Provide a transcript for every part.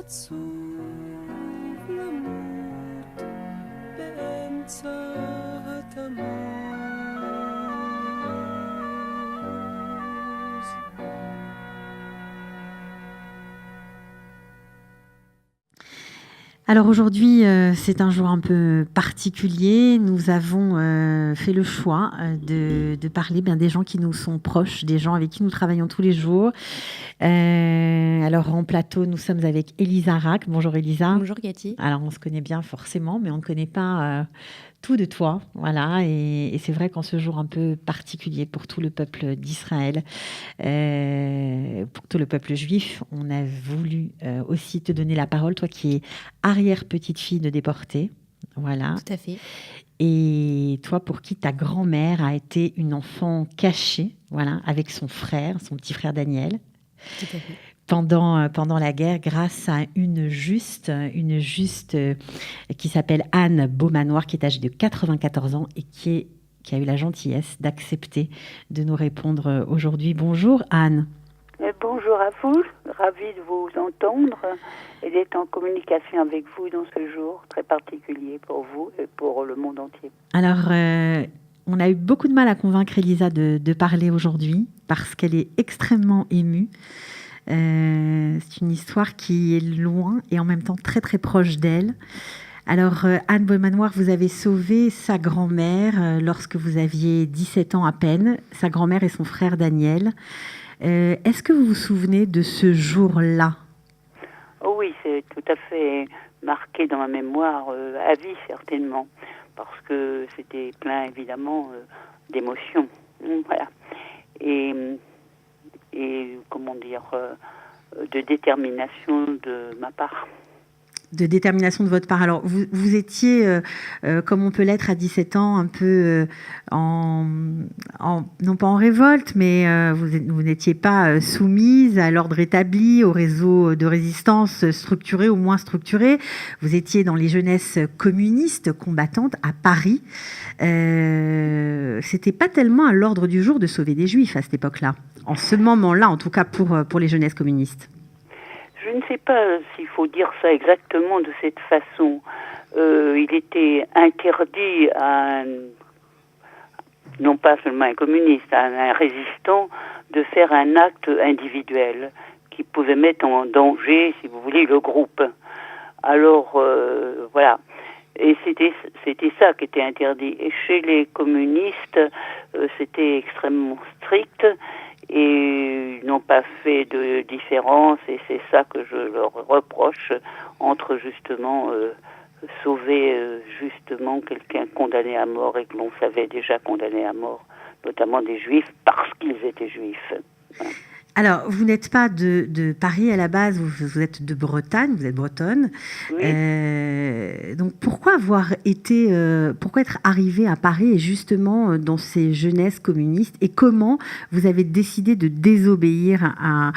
עצוב למות באמצע התמוז. Alors aujourd'hui, c'est un jour un peu particulier. Nous avons fait le choix de parler des gens qui nous sont proches, des gens avec qui nous travaillons tous les jours. Alors en plateau, nous sommes avec Elisa Rack. Bonjour Elisa. Bonjour Cathy. Alors on se connaît bien forcément, mais on ne connaît pas tout de toi. Voilà. Et c'est vrai qu'en ce jour un peu particulier pour tout le peuple d'Israël, pour tout le peuple juif, on a voulu aussi te donner la parole, toi qui es arrière-petite-fille de déportés. Voilà. Tout à fait. Et toi, pour qui ta grand-mère a été une enfant cachée, voilà, avec son frère, son petit frère Daniel. Tout à fait. Pendant la guerre, grâce à une juste qui s'appelle Anne Beaumanoir, qui est âgée de 94 ans et qui a eu la gentillesse d'accepter de nous répondre aujourd'hui. Bonjour Anne. Bonjour à vous, ravie de vous entendre et d'être en communication avec vous dans ce jour très particulier pour vous et pour le monde entier. Alors, on a eu beaucoup de mal à convaincre Elisa de parler aujourd'hui parce qu'elle est extrêmement émue. C'est une histoire qui est loin et en même temps très très proche d'elle. Alors Anne Beaumanoir, vous avez sauvé sa grand-mère lorsque vous aviez 17 ans à peine, sa grand-mère et son frère Daniel. Est-ce que vous vous souvenez de ce jour-là ? Oh oui, c'est tout à fait marqué dans ma mémoire à vie certainement, parce que c'était plein évidemment d'émotions. Voilà. Et comment dire, de détermination de ma part. De détermination de votre part. Alors, vous étiez, comme on peut l'être à 17 ans, un peu non pas en révolte, mais vous n'étiez pas soumise à l'ordre établi, au réseau de résistance structuré ou moins structuré. Vous étiez dans les jeunesses communistes combattantes à Paris. C'était pas tellement à l'ordre du jour de sauver des Juifs à cette époque-là. En ce moment-là, en tout cas pour les jeunesses communistes. Je ne sais pas s'il faut dire ça exactement de cette façon. Il était interdit à non pas seulement un communiste, à un résistant, de faire un acte individuel qui pouvait mettre en danger, si vous voulez, le groupe. Alors, voilà. Et c'était ça qui était interdit. Et chez les communistes, c'était extrêmement strict. Et ils n'ont pas fait de différence, et c'est ça que je leur reproche, entre justement sauver justement quelqu'un condamné à mort et que l'on savait déjà condamné à mort, notamment des Juifs, parce qu'ils étaient Juifs. Voilà. Alors, vous n'êtes pas de Paris à la base, vous êtes de Bretagne, vous êtes bretonne. Oui. Donc, pourquoi être arrivé à Paris et justement dans ces jeunesses communistes, et comment vous avez décidé de désobéir à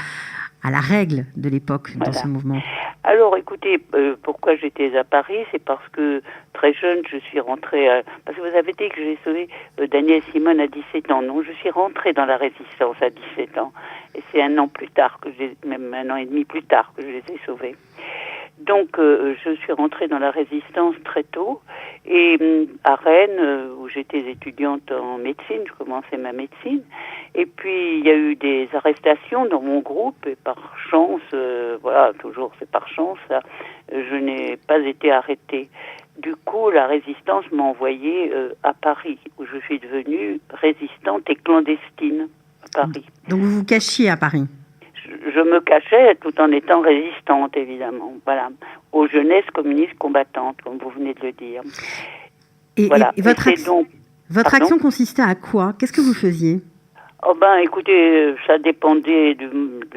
la règle de l'époque dans ce mouvement ? Alors, écoutez, pourquoi j'étais à Paris, c'est parce que très jeune, je suis rentrée... parce que vous avez dit que j'ai sauvé Daniel Simone à 17 ans. Non, je suis rentrée dans la résistance à 17 ans. Et c'est un an plus tard, même un an et demi plus tard, que je les ai sauvés. Donc, je suis rentrée dans la résistance très tôt. Et à Rennes, où j'étais étudiante en médecine, je commençais ma médecine. Et puis, il y a eu des arrestations dans mon groupe. Et par chance, voilà, toujours c'est par chance, je n'ai pas été arrêtée. Du coup, la résistance m'a envoyée à Paris, où je suis devenue résistante et clandestine à Paris. Donc, vous vous cachiez à Paris ? Je me cachais tout en étant résistante, évidemment, voilà, aux jeunesses communistes combattantes, comme vous venez de le dire. Et, voilà. Et votre action consistait à quoi ? Qu'est-ce que vous faisiez ? Oh ben, écoutez, ça dépendait du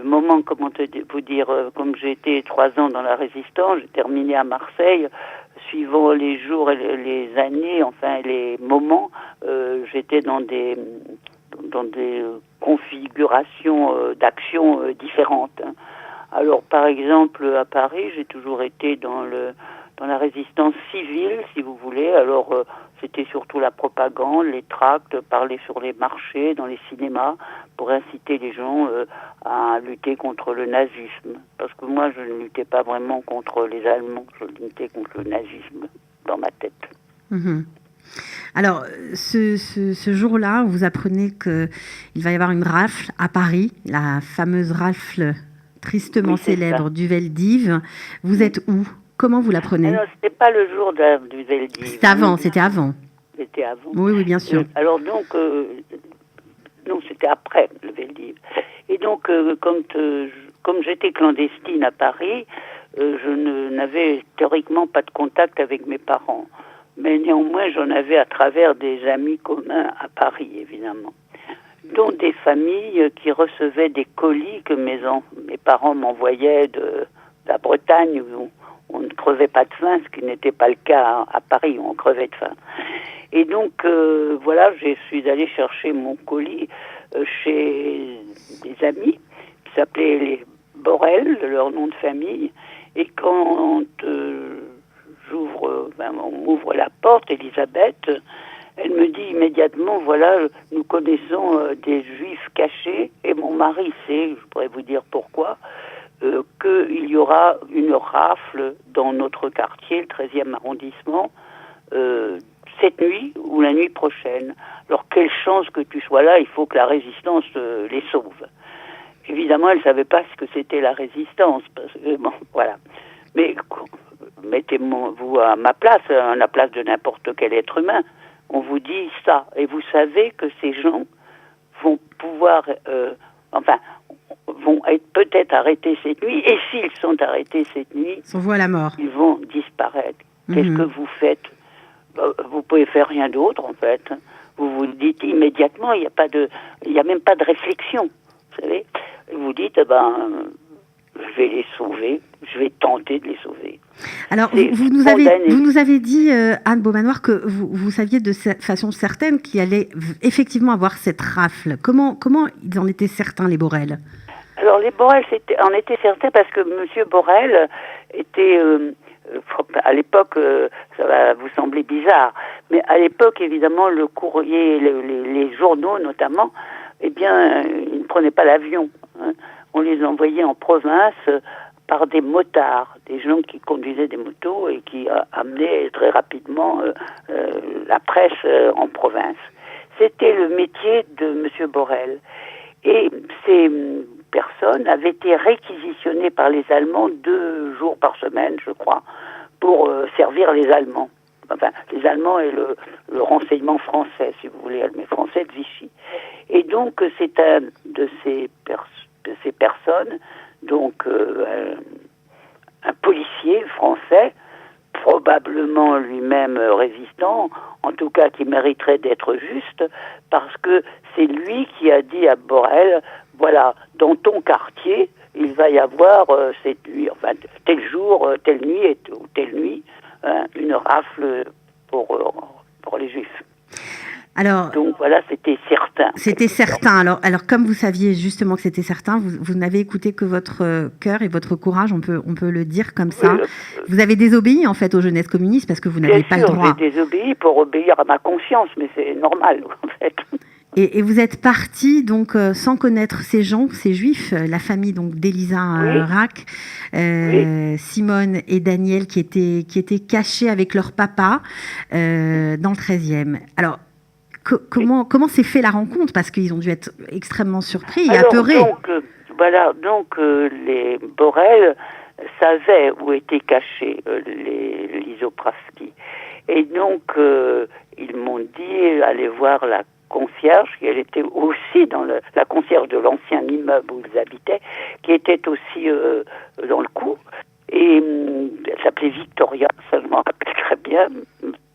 moment, comment vous dire, comme j'ai été 3 ans dans la résistance, j'ai terminé à Marseille, suivant les jours et les années, enfin les moments, j'étais dans des configurations d'action différentes. Alors, par exemple, à Paris, j'ai toujours été dans dans la résistance civile, si vous voulez. Alors, c'était surtout la propagande, les tracts, parler sur les marchés, dans les cinémas, pour inciter les gens à lutter contre le nazisme. Parce que moi, je ne luttais pas vraiment contre les Allemands, je luttais contre le nazisme dans ma tête. Mhm. Alors, ce jour-là, vous apprenez qu'il va y avoir une rafle à Paris, la fameuse rafle tristement célèbre du Veldiv. Vous êtes où? Comment vous l'apprenez? Alors, c'était pas le jour du Veldiv. C'était avant. C'était avant. Oui, bien sûr. Alors donc, non, c'était après le Veldiv. Et donc, comme j'étais clandestine à Paris, je n'avais théoriquement pas de contact avec mes parents. Mais néanmoins, j'en avais à travers des amis communs à Paris, évidemment. Dont des familles qui recevaient des colis que mes parents m'envoyaient de la Bretagne, où on ne crevait pas de faim, ce qui n'était pas le cas à Paris, où on crevait de faim. Et donc, voilà, je suis allée chercher mon colis chez des amis qui s'appelaient les Borel, de leur nom de famille. Et quand on m'ouvre la porte, Elisabeth, elle me dit immédiatement, voilà, nous connaissons des juifs cachés, et mon mari sait, je pourrais vous dire pourquoi, qu'il y aura une rafle dans notre quartier, le 13e arrondissement, cette nuit ou la nuit prochaine. Alors, quelle chance que tu sois là, il faut que la résistance les sauve. Évidemment, elle ne savait pas ce que c'était la résistance, parce que, bon, voilà. Mais mettez-vous à ma place, à la place de n'importe quel être humain. On vous dit ça, et vous savez que ces gens vont pouvoir, vont être peut-être arrêtés cette nuit, et s'ils sont arrêtés cette nuit, sont voués à la mort. Ils vont disparaître. Qu'est-ce que vous faites? Vous pouvez faire rien d'autre, en fait. Vous vous dites immédiatement, il n'y a même pas de réflexion, vous savez. Vous dites, je vais les sauver, je vais tenter de les sauver. Alors, vous nous avez dit, Anne Beaumanoir, que vous saviez de façon certaine qu'il allait effectivement avoir cette rafle. Comment ils en étaient certains, les Borel? Alors, les Borel en étaient certains parce que M. Borel était... à l'époque, ça va vous sembler bizarre, mais à l'époque, évidemment, le courrier, les journaux notamment, eh bien, ils ne prenaient pas l'avion. Hein. On les envoyait en province par des motards, des gens qui conduisaient des motos et qui amenaient très rapidement la presse en province. C'était le métier de M. Borel. Et ces personnes avaient été réquisitionnées par les Allemands 2 jours par semaine, je crois, pour servir les Allemands. Enfin, les Allemands et le renseignement français, si vous voulez, mais français de Vichy. Et donc, c'est un de ces personnes, donc un policier français, probablement lui-même résistant, en tout cas qui mériterait d'être juste, parce que c'est lui qui a dit à Borel, voilà, dans ton quartier, il va y avoir cette nuit, enfin tel jour, telle nuit ou telle nuit, une rafle pour les Juifs. Alors, donc voilà, c'était certain. C'était certain. Alors comme vous saviez justement que c'était certain, vous n'avez écouté que votre cœur et votre courage, on peut le dire comme ça. Vous avez désobéi en fait aux jeunesses communistes parce que vous n'aviez pas le droit. J'ai désobéi pour obéir à ma conscience, mais c'est normal en fait. Et vous êtes parti donc sans connaître ces gens, ces juifs, la famille donc d'Elisa Rack, Simone et Daniel qui étaient cachés avec leur papa dans le 13e. Alors comment s'est fait la rencontre? Parce qu'ils ont dû être extrêmement surpris et apeurés. Donc les Borel savaient où étaient cachés les Lizopravski. Et donc ils m'ont dit allez voir la concierge, qui elle était aussi dans la concierge de l'ancien immeuble où ils habitaient, qui était aussi dans le coup. Et elle s'appelait Victoria, ça je m'en rappelle très bien,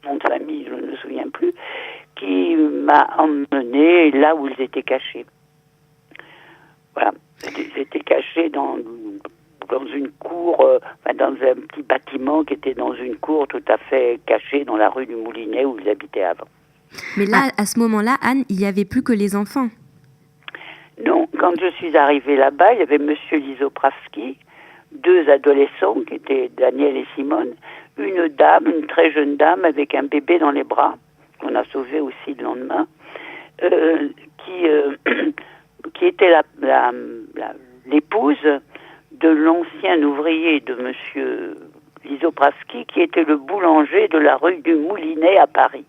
nom de famille, je ne me souviens plus, qui m'a emmené là où ils étaient cachés. Voilà, ils étaient cachés dans une cour, dans un petit bâtiment qui était dans une cour tout à fait cachée dans la rue du Moulinet où ils habitaient avant. Mais là, à ce moment-là, Anne, il n'y avait plus que les enfants. Non, quand je suis arrivée là-bas, il y avait M. Lizopravski, 2 adolescents qui étaient Daniel et Simone, une dame, une très jeune dame avec un bébé dans les bras, qu'on a sauvé aussi le lendemain, qui était l'épouse de l'ancien ouvrier de monsieur Lizopravski, qui était le boulanger de la rue du Moulinet à Paris,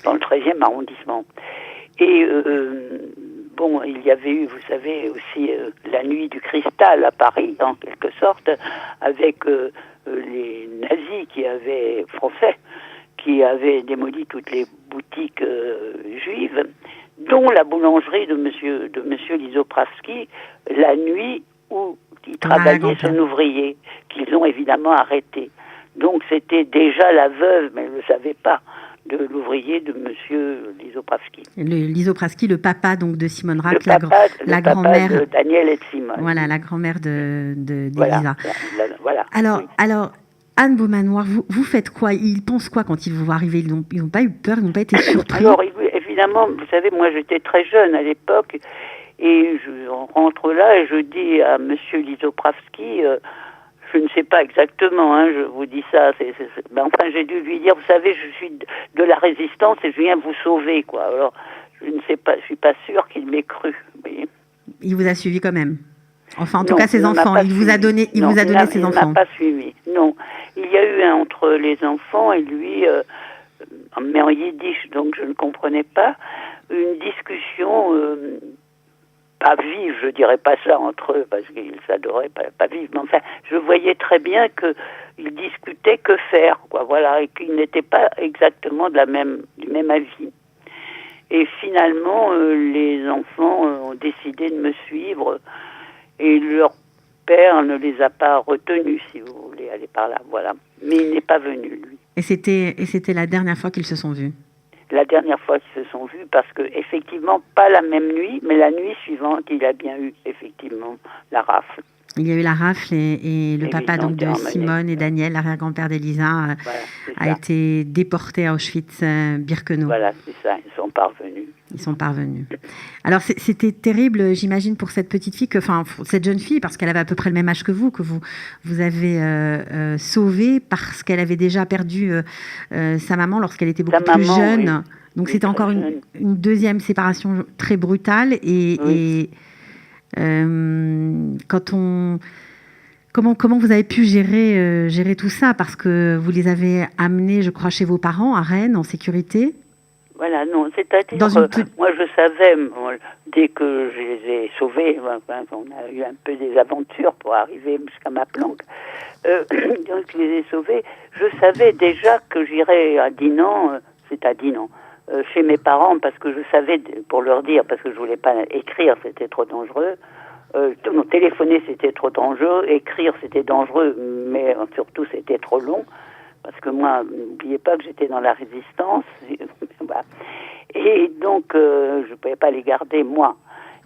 dans le 13e arrondissement. Et bon, il y avait eu, vous savez, aussi la nuit du cristal à Paris, en quelque sorte, avec les nazis français, qui avaient démoli toutes les boutiques juives, dont la boulangerie de monsieur Lizopravski, la nuit où il travaillait son ouvrier, qu'ils ont évidemment arrêté. Donc c'était déjà la veuve, mais elle ne le savait pas, de l'ouvrier de monsieur Lizopravski. Lizopravski, le papa donc de Simone Rack, la grand-mère de Daniel et de Simone. Voilà, la grand-mère d'Elisa. Voilà. Alors, Anne Beaumanoir, vous faites quoi? Ils pensent quoi quand ils vous voient arriver? Ils n'ont pas eu peur, ils n'ont pas été surpris? Alors, évidemment, vous savez, moi j'étais très jeune à l'époque, et je rentre là et je dis à monsieur Lizopravski, je ne sais pas exactement, je vous dis ça, mais enfin j'ai dû lui dire, vous savez, je suis de la résistance et je viens vous sauver, quoi. Alors, je ne sais pas, je suis pas sûre qu'il m'ait cru. Mais... Il vous a suivi quand même? Enfin, en tout cas, ses enfants. Il vous a donné ses enfants. Il ne m'a pas suivi, non. Il y a eu entre les enfants et lui, mais en yiddish, donc je ne comprenais pas, une discussion pas vive, je dirais pas ça entre eux, parce qu'ils s'adoraient pas vive, mais enfin, je voyais très bien qu'ils discutaient que faire, quoi, voilà, et qu'ils n'étaient pas exactement du même avis. Et finalement, les enfants ont décidé de me suivre, et leur père ne les a pas retenus, si vous voulez aller par là, voilà. Mais il n'est pas venu, lui. Et c'était la dernière fois qu'ils se sont vus? La dernière fois qu'ils se sont vus, parce que effectivement, pas la même nuit, mais la nuit suivante, il a bien eu effectivement la rafle. Il y a eu la rafle et le papa donc de Simone et Daniel, l'arrière-grand-père d'Elisa, a été déporté à Auschwitz-Birkenau. Voilà, c'est ça, ils sont parvenus. Alors c'était terrible, j'imagine, pour cette petite fille, cette jeune fille, parce qu'elle avait à peu près le même âge que vous avez sauvée parce qu'elle avait déjà perdu sa maman lorsqu'elle était beaucoup plus jeune. Oui. Donc c'était encore une deuxième séparation très brutale et comment vous avez pu gérer tout ça, parce que vous les avez amenés, je crois, chez vos parents à Rennes en sécurité? Voilà, non, c'est-à-dire moi je savais, dès que je les ai sauvés, on a eu un peu des aventures pour arriver jusqu'à ma planque, donc je les ai sauvés, je savais déjà que j'irais à Dinan, chez mes parents, parce que je savais, pour leur dire, parce que je voulais pas écrire, c'était trop dangereux, téléphoner c'était trop dangereux, écrire c'était dangereux, mais surtout c'était trop long, parce que moi, n'oubliez pas que j'étais dans la résistance, et donc je ne pouvais pas les garder moi.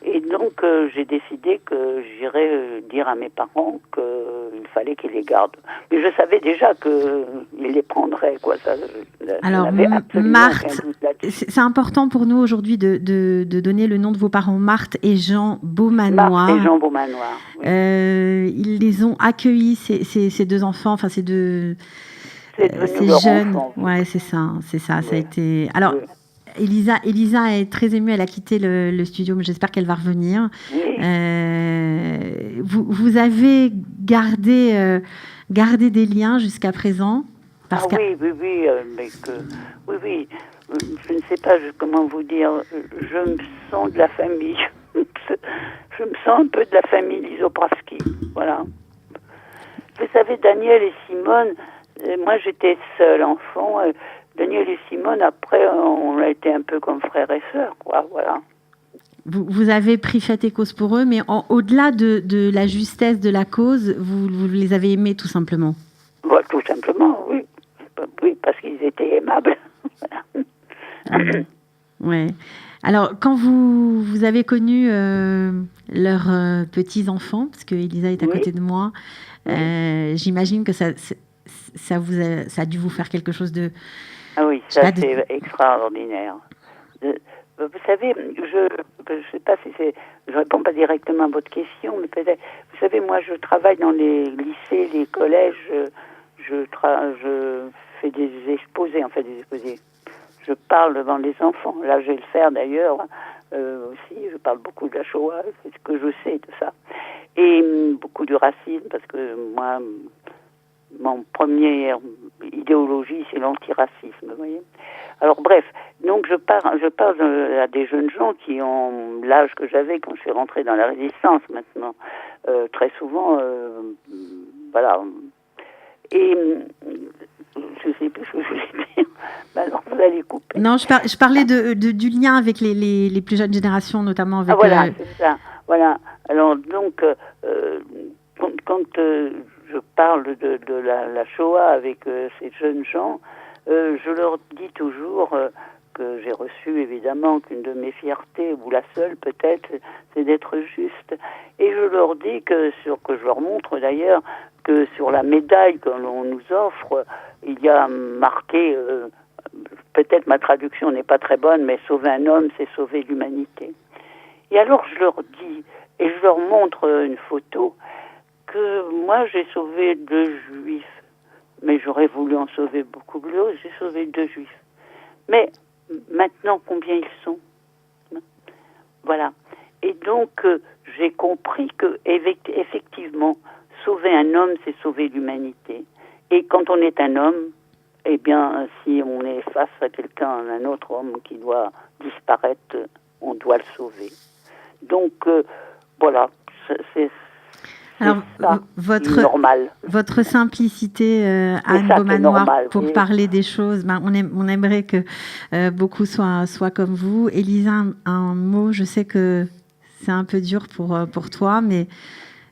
Et donc j'ai décidé que j'irais dire à mes parents qu'il fallait qu'ils les gardent. Mais je savais déjà qu'ils les prendraient, quoi. Ça, alors Marthe, c'est important pour nous aujourd'hui de donner le nom de vos parents, Marthe et Jean Beaumanoir. Marthe et Jean Beaumanoir. Oui. Ils les ont accueillis, ces deux enfants, enfin ces jeunes. Enfant. Ouais, c'est ça. Oui. Ça a été. Alors. Oui. Elisa est très émue, elle a quitté le studio, mais j'espère qu'elle va revenir. Oui. Vous avez gardé des liens jusqu'à présent? Oui. Je ne sais pas comment vous dire. Je me sens de la famille. Je me sens un peu de la famille Lizopravski. Voilà. Vous savez, Daniel et Simone, moi j'étais seule enfant. Daniel et Simone, après, on a été un peu comme frères et sœurs, quoi, voilà. Vous avez pris fait et cause pour eux, mais au-delà de la justesse de la cause, vous les avez aimés tout simplement? Ouais, tout simplement, oui. Oui, parce qu'ils étaient aimables. Ouais. Alors, quand vous avez connu leurs petits-enfants, parce que Elisa est à côté de moi, j'imagine que ça a dû vous faire quelque chose de... Ah oui, ça c'est extraordinaire. Vous savez, je ne sais pas si je réponds pas directement à votre question, mais peut-être, vous savez, moi je travaille dans les lycées, les collèges, je je fais des exposés, je parle devant les enfants. Là, je vais le faire d'ailleurs aussi. Je parle beaucoup de la Shoah, c'est ce que je sais de ça. Et beaucoup du racisme, parce que moi, mon première idéologie, c'est l'antiracisme, vous voyez. Alors bref, donc je parle à des jeunes gens qui ont l'âge que j'avais quand je suis rentrée dans la résistance maintenant. Très souvent, voilà. Et je sais plus ce que je voulais dire. Alors vous allez couper. Non, je parlais du lien avec les plus jeunes générations, notamment avec... voilà, c'est ça. Voilà. Alors donc, quand je parle de la Shoah avec ces jeunes gens, je leur dis toujours que j'ai reçu évidemment qu'une de mes fiertés, ou la seule peut-être, c'est d'être juste. Et je leur dis que je leur montre d'ailleurs que sur la médaille que l'on nous offre, il y a marqué, peut-être ma traduction n'est pas très bonne, mais sauver un homme, c'est sauver l'humanité. Et alors je leur dis, et je leur montre une photo, que moi j'ai sauvé 2 juifs, mais j'aurais voulu en sauver beaucoup plus, j'ai sauvé 2 juifs. Mais maintenant, combien ils sont? Voilà. Et donc, j'ai compris que effectivement, sauver un homme, c'est sauver l'humanité. Et quand on est un homme, eh bien, si on est face à quelqu'un, un autre homme qui doit disparaître, on doit le sauver. Donc, voilà, c'est Alors, normal. Votre simplicité, Anne Beaumanoir, pour parler des choses, on aimerait que beaucoup soient comme vous. Élisa, un mot, je sais que c'est un peu dur pour toi, mais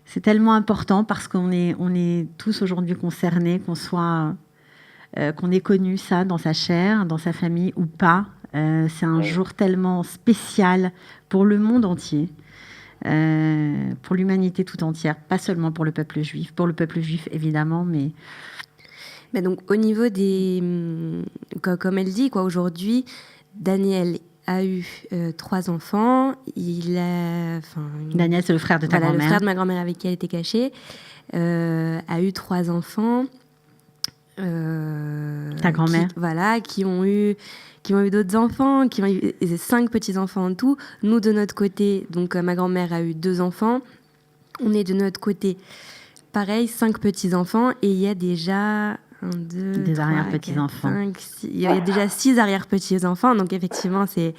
c'est tellement important parce qu'on est tous aujourd'hui concernés, qu'on ait connu ça dans sa chair, dans sa famille ou pas. C'est un jour tellement spécial pour le monde entier. Pour l'humanité tout entière, pas seulement pour le peuple juif évidemment, mais donc au niveau des, comme elle dit, aujourd'hui, Daniel a eu 3 enfants. Daniel, c'est le frère de ta grand-mère. Le frère de ma grand-mère avec qui elle était cachée, a eu 3 enfants. Ta grand-mère. Qui ont eu d'autres enfants, qui ont eu 5 petits-enfants en tout. Nous, de notre côté, donc ma grand-mère a eu 2 enfants. On est de notre côté, pareil, 5 petits-enfants. Et il y a déjà 1, 2, des 3, arrière-petits-enfants. 4, 5, 6. Il y a déjà 6 arrière-petits-enfants. Donc effectivement, c'est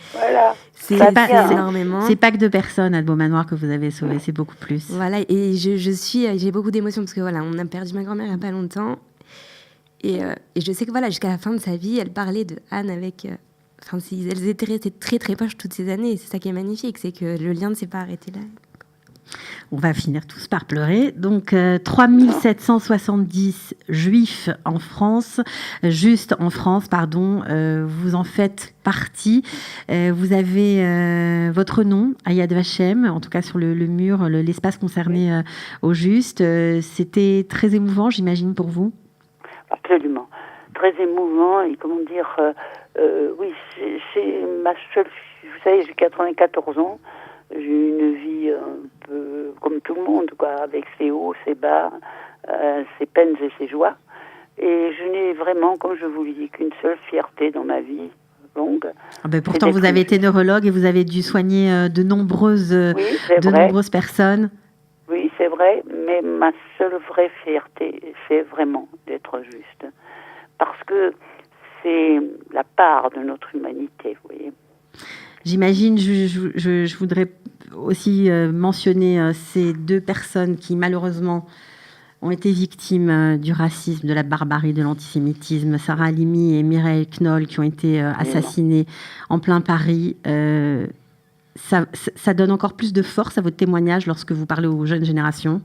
énormément. C'est pas que 2 personnes à Beaumanoir que vous avez sauvées, c'est beaucoup plus. Voilà, et j'ai beaucoup d'émotions parce que voilà, on a perdu ma grand-mère il n'y a pas longtemps. Et je sais que voilà, jusqu'à la fin de sa vie, elle parlait de Anne avec... elles étaient restées très très proches toutes ces années. Et c'est ça qui est magnifique, c'est que le lien ne s'est pas arrêté là. On va finir tous par pleurer. Donc, 3770 juifs en France, juste en France, pardon. Vous en faites partie. Vous avez votre nom à Yad Vashem, en tout cas sur le mur, l'espace concerné au juste. C'était très émouvant, j'imagine, pour vous? Absolument. Très émouvant et comment dire, oui, c'est ma seule, vous savez, j'ai 94 ans, j'ai eu une vie un peu comme tout le monde, quoi, avec ses hauts, ses bas, ses peines et ses joies. Et je n'ai vraiment, comme je vous l'ai dit, qu'une seule fierté dans ma vie longue. Pourtant, vous avez été neurologue et vous avez dû soigner de nombreuses personnes. Oui, c'est vrai, mais ma seule vraie fierté, c'est vraiment d'être juste. Parce que c'est la part de notre humanité, vous voyez. J'imagine, je voudrais aussi mentionner ces 2 personnes qui, malheureusement, ont été victimes du racisme, de la barbarie, de l'antisémitisme. Sarah Halimi et Mireille Knoll qui ont été assassinées en plein Paris. Ça donne encore plus de force à votre témoignage lorsque vous parlez aux jeunes générations?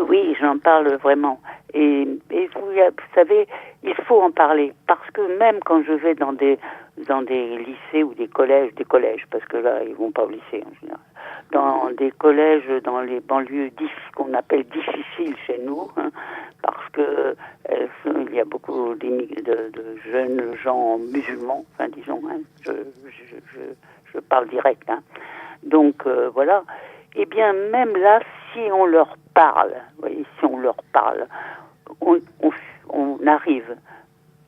Oui, j'en parle vraiment. Et vous savez, il faut en parler. Parce que même quand je vais dans des lycées ou des collèges, parce que là, ils vont pas au lycée en général, dans des collèges, dans les banlieues qu'on appelle difficiles chez nous, parce que il y a beaucoup de jeunes gens musulmans, disons, je parle direct, donc voilà. Eh bien, même là, si on leur parle, vous voyez, on on arrive.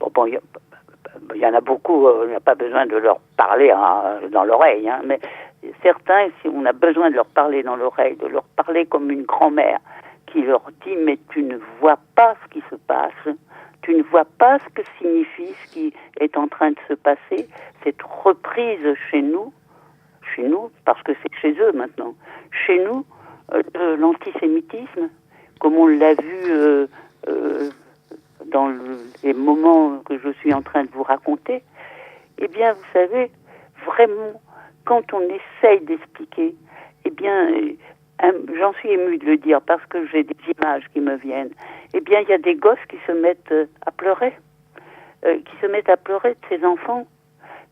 Bon, il y en a beaucoup, on n'a pas besoin de leur parler dans l'oreille, hein, mais certains, si on a besoin de leur parler dans l'oreille, de leur parler comme une grand-mère qui leur dit « mais tu ne vois pas ce qui se passe, tu ne vois pas ce que signifie ce qui est en train de se passer, cette reprise chez nous, parce que c'est chez eux maintenant, chez nous, de l'antisémitisme, comme on l'a vu dans les moments que je suis en train de vous raconter, eh bien, vous savez, vraiment, quand on essaye d'expliquer, eh bien, j'en suis émue de le dire parce que j'ai des images qui me viennent. Eh bien, il y a des gosses qui se mettent à pleurer, de ces enfants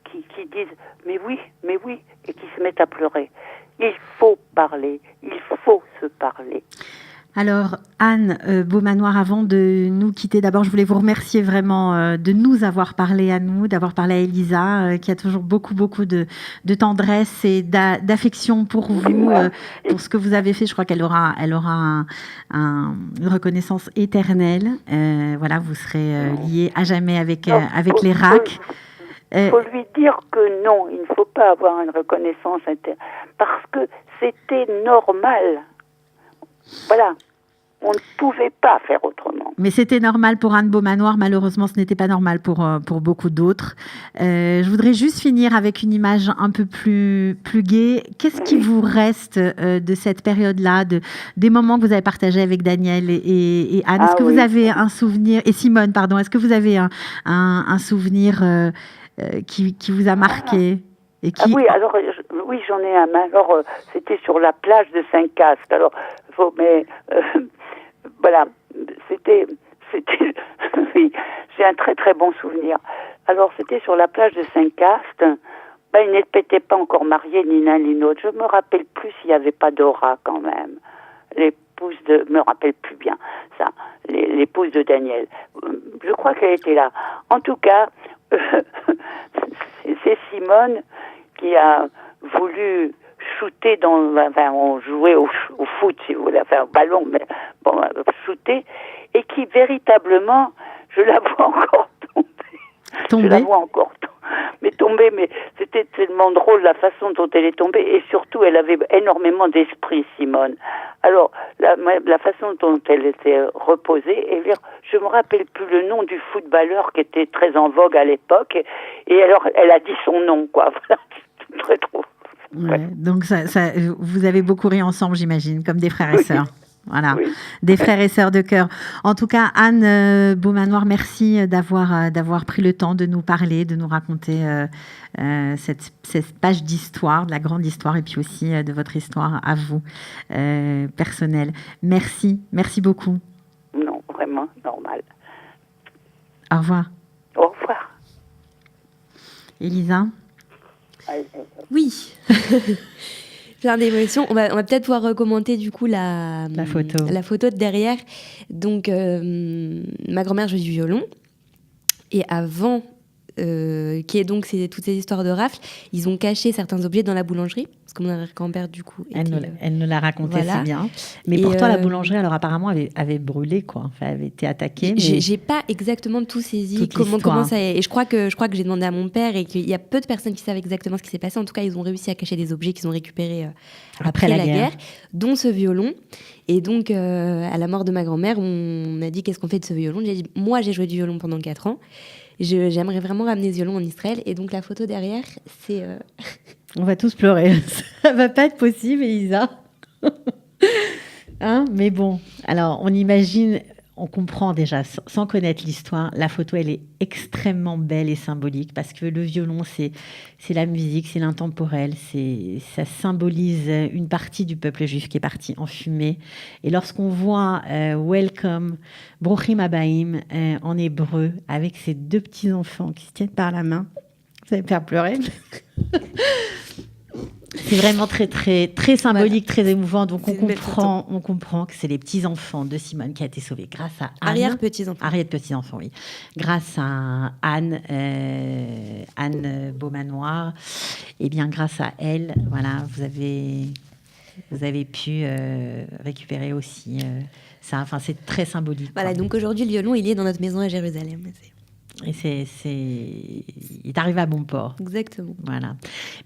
qui disent « mais oui », et qui se mettent à pleurer. Il faut parler, il faut se parler. Alors, Anne Beaumanoir, avant de nous quitter, d'abord, je voulais vous remercier vraiment de nous avoir parlé à nous, d'avoir parlé à Elisa, qui a toujours beaucoup de tendresse et d'affection pour vous, pour ce que vous avez fait. Je crois qu'elle aura une reconnaissance éternelle. Voilà, vous serez liés à jamais avec les RAC. Il faut lui dire que non, il ne faut pas avoir une reconnaissance éternelle, parce que c'était normal. Voilà, on ne pouvait pas faire autrement. Mais c'était normal pour Anne Beaumanoir, malheureusement ce n'était pas normal pour beaucoup d'autres. Je voudrais juste finir avec une image un peu plus gaie. Qu'est-ce qui vous reste de cette période-là, des moments que vous avez partagés avec Daniel et Anne? Est-ce que vous avez un souvenir, et Simone, pardon, est-ce que vous avez un souvenir qui vous a marqué? Oui, alors oui, j'en ai un. Alors c'était sur la plage de Saint-Cast. Alors, voilà, c'était, oui, j'ai un très très bon souvenir. Alors c'était sur la plage de Saint-Cast. Ils n'étaient pas encore mariés ni l'un ni l'autre. Je me rappelle plus s'il n'y avait pas Dora quand même. L'épouse me rappelle plus bien ça. L'épouse de Daniel. Je crois qu'elle était là. En tout cas, c'est Simone qui a voulu shooter on jouait au foot, si vous voulez, au ballon, mais bon, shooter, et qui véritablement, je la vois encore tomber. Je la vois encore tomber, mais c'était tellement drôle la façon dont elle est tombée, et surtout, elle avait énormément d'esprit, Simone. Alors, la façon dont elle était reposée, et je me rappelle plus le nom du footballeur qui était très en vogue à l'époque, et alors, elle a dit son nom, quoi. Très trop. Ouais, donc vous avez beaucoup ri ensemble, j'imagine, comme des frères et sœurs. Voilà, des frères et sœurs de cœur. En tout cas, Anne Beaumanoir, merci d'avoir pris le temps de nous parler, de nous raconter cette page d'histoire, de la grande histoire, et puis aussi de votre histoire à vous, personnelle. Merci beaucoup. Non, vraiment, normal. Au revoir. Au revoir. Elisa? Oui. Plein d'émotions. On va peut-être pouvoir recommander du coup la photo de derrière. Donc, ma grand-mère jouait du violon. Et avant c'est toutes ces histoires de rafles, ils ont caché certains objets dans la boulangerie. Parce que mon grand-père, du coup... Elle nous l'a raconté si bien. Mais pourtant, la boulangerie, alors apparemment, avait brûlé, quoi. Enfin, avait été attaquée. Mais... J'ai pas exactement tout saisi comment ça est. Et je crois que j'ai demandé à mon père et qu'il y a peu de personnes qui savent exactement ce qui s'est passé. En tout cas, ils ont réussi à cacher des objets qu'ils ont récupérés après la guerre, dont ce violon. Et donc, à la mort de ma grand-mère, on m'a dit qu'est-ce qu'on fait de ce violon. J'ai dit, moi, j'ai joué du violon pendant 4 ans. J'aimerais vraiment ramener ce violon en Israël. Et donc, la photo derrière, c'est... On va tous pleurer. Ça va pas être possible, Elisa. Mais bon, alors on imagine, on comprend déjà, sans connaître l'histoire, la photo, elle est extrêmement belle et symbolique parce que le violon, c'est la musique, c'est l'intemporel, ça symbolise une partie du peuple juif qui est partie en fumée. Et lorsqu'on voit Welcome, Brochim Habaim en hébreu, avec ces 2 petits-enfants qui se tiennent par la main, vous allez me faire pleurer. C'est vraiment très, très, très symbolique, très émouvant. Donc, on comprend que c'est les petits-enfants de Simone qui a été sauvés grâce à Anne. Arrière-petits-enfants, oui. Grâce à Anne Beaumanoir. Et bien, grâce à elle, voilà, vous avez pu récupérer aussi ça. Enfin, c'est très symbolique. Voilà, quoi. donc aujourd'hui, le violon, il est dans notre maison à Jérusalem. Et il est arrivé à bon port. Exactement. Voilà.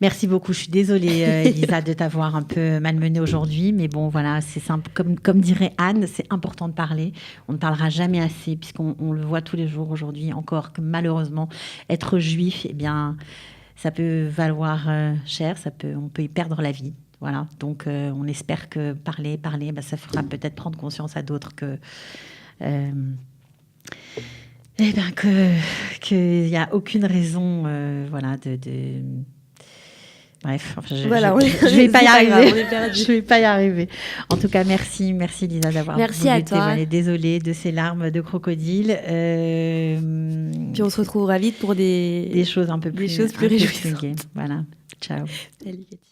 Merci beaucoup. Je suis désolée, Elisa, de t'avoir un peu malmenée aujourd'hui. Mais bon, voilà, c'est simple. Comme dirait Anne, c'est important de parler. On ne parlera jamais assez, puisqu'on le voit tous les jours aujourd'hui encore, que malheureusement, être juif, eh bien, ça peut valoir cher. On peut y perdre la vie. Voilà. Donc, on espère que parler, ça fera peut-être prendre conscience à d'autres que... Eh bien, qu'il n'y a aucune raison, voilà, Bref, enfin, je vais pas y arriver. Je vais pas y arriver. En tout cas, merci Lisa d'avoir Merci à toi. témoigner. Désolée de ces larmes de crocodile. Puis on se retrouvera vite pour des choses un peu plus réjouissantes. gaies. Voilà. Ciao. Salut Cathy.